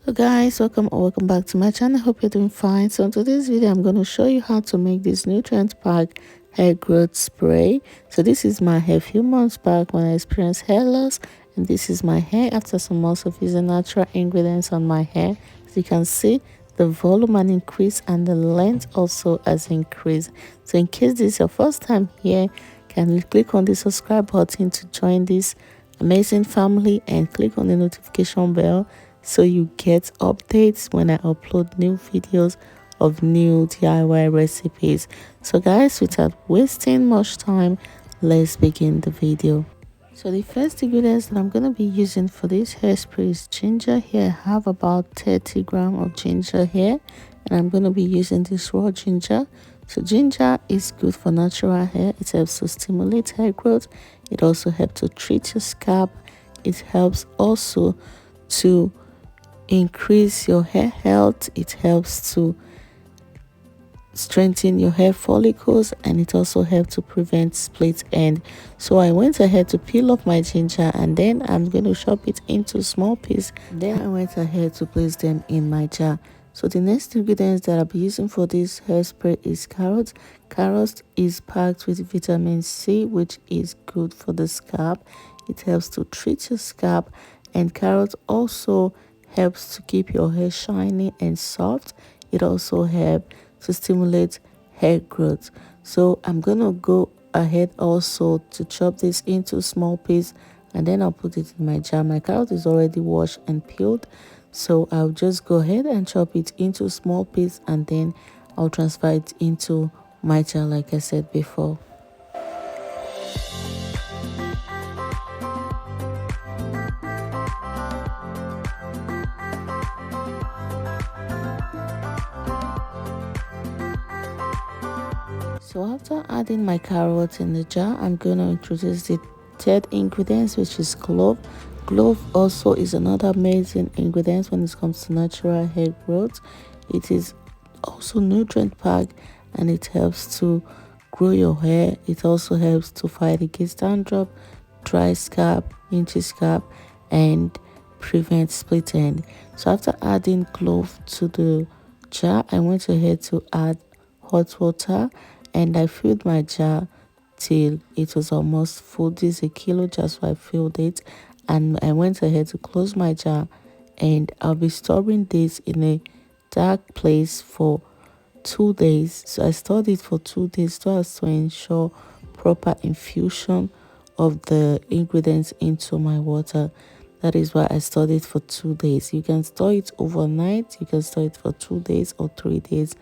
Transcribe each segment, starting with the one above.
So guys, welcome back to my channel. Hope you're doing fine. So in today's video I'm going to show you how to make this nutrient pack hair growth spray. So this is my hair few months back when I experienced hair loss, and this is my hair after some months of using natural ingredients on my hair. As you can see, the volume and increase, and the length also has increased. So in case this is your first time here, can you click on the subscribe button to join this amazing family and click on the notification bell so you get updates when I upload new videos of new DIY recipes. So guys, without wasting much time, let's begin the video. So the first ingredients that I'm going to be using for this hairspray is ginger. Here I have about 30 grams of ginger here, and I'm going to be using this raw ginger. So ginger is good for natural hair. It helps to stimulate hair growth. It also helps to treat your scalp. It helps also to increase your hair health. It helps to strengthen your hair follicles, and it also helps to prevent split end. So I went ahead to peel off my ginger, and then I'm going to chop it into small pieces. Then I went ahead to place them in my jar. So the next ingredients that I'll be using for this hairspray is carrot. Carrot is packed with vitamin C, which is good for the scalp. It helps to treat your scalp, and carrot also helps to keep your hair shiny and soft. It also helps to stimulate hair growth. So I'm gonna go ahead also to chop this into small pieces, and then I'll put it in my jar. My carrot is already washed and peeled, so I'll just go ahead and chop it into small pieces, and then I'll transfer it into my jar like I said before. So after adding my carrots in the jar, I'm going to introduce the third ingredient, which is clove. Clove also is another amazing ingredient when it comes to natural hair growth. It is also nutrient packed, and it helps to grow your hair. It also helps to fight against dandruff, dry scalp, itchy scalp, and prevent split end. So after adding clove to the jar, I went ahead to add hot water, and I filled my jar till it was almost full. This is a kilo jar, so I filled it, and I went ahead to close my jar, and I'll be storing this in a dark place for 2 days. So I stored it for 2 days so as to ensure proper infusion of the ingredients into my water. That is why I stored it for 2 days. You can store it overnight, you can store it for 2 days or 3 days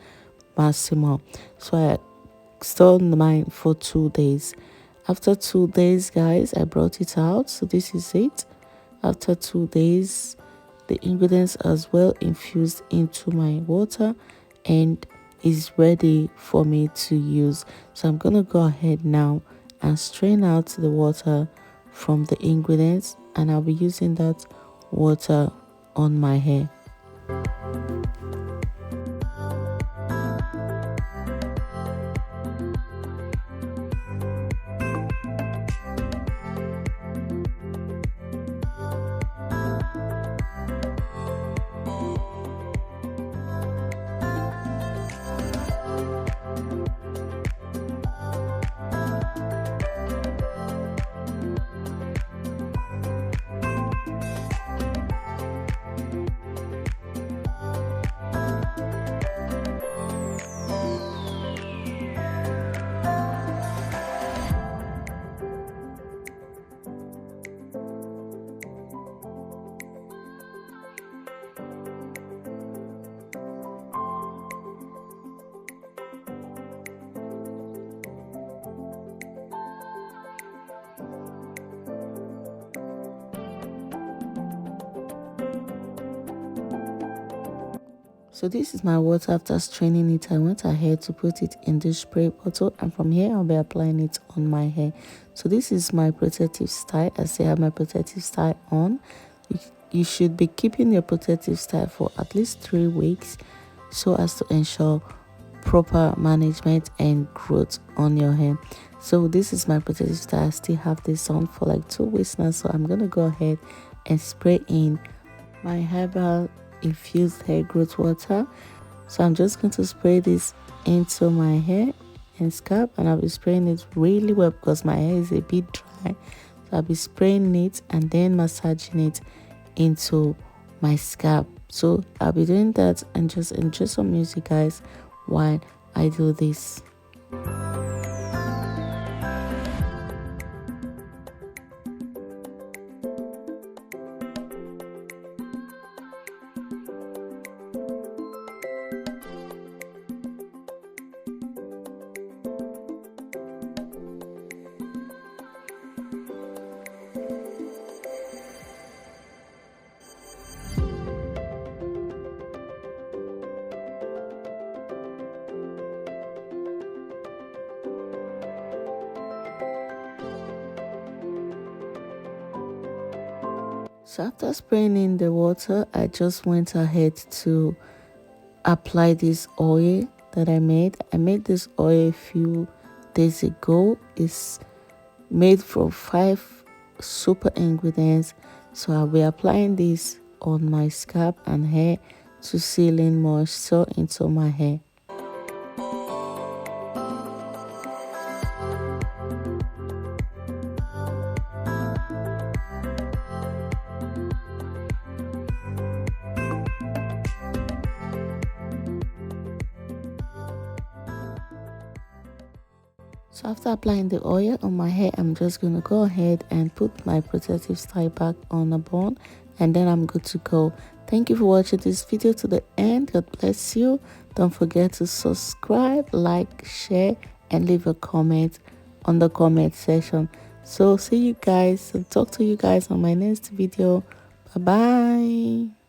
maximum. So I stored mine for 2 days. After 2 days, guys, I brought it out. So this is it. After 2 days, the ingredients as well infused into my water and is ready for me to use. So I'm gonna go ahead now and strain out the water from the ingredients, and I'll be using that water on my hair. So this is my water. After straining it, I went ahead to put it in this spray bottle, and from here I'll be applying it on my hair. So this is my protective style. I still have my protective style on. You should be keeping your protective style for at least 3 weeks so as to ensure proper management and growth on your hair. So this is my protective style. I still have this on for like 2 weeks now, so I'm gonna go ahead and spray in my herbal infused hair growth water. So I'm just going to spray this into my hair and scalp, and I'll be spraying it really well because my hair is a bit dry. So I'll be spraying it and then massaging it into my scalp. So I'll be doing that and just enjoy some music, guys, while I do this. So after spraying in the water, I just went ahead to apply this oil that I made. I made this oil a few days ago. It's made from 5 super ingredients. So I'll be applying this on my scalp and hair to seal in moisture into my hair. So after applying the oil on my hair, I'm just going to go ahead and put my protective style back on a bun, and then I'm good to go. Thank you for watching this video to the end. God bless you. Don't forget to subscribe, like, share, and leave a comment on the comment section. So see you guys and talk to you guys on my next video. Bye bye.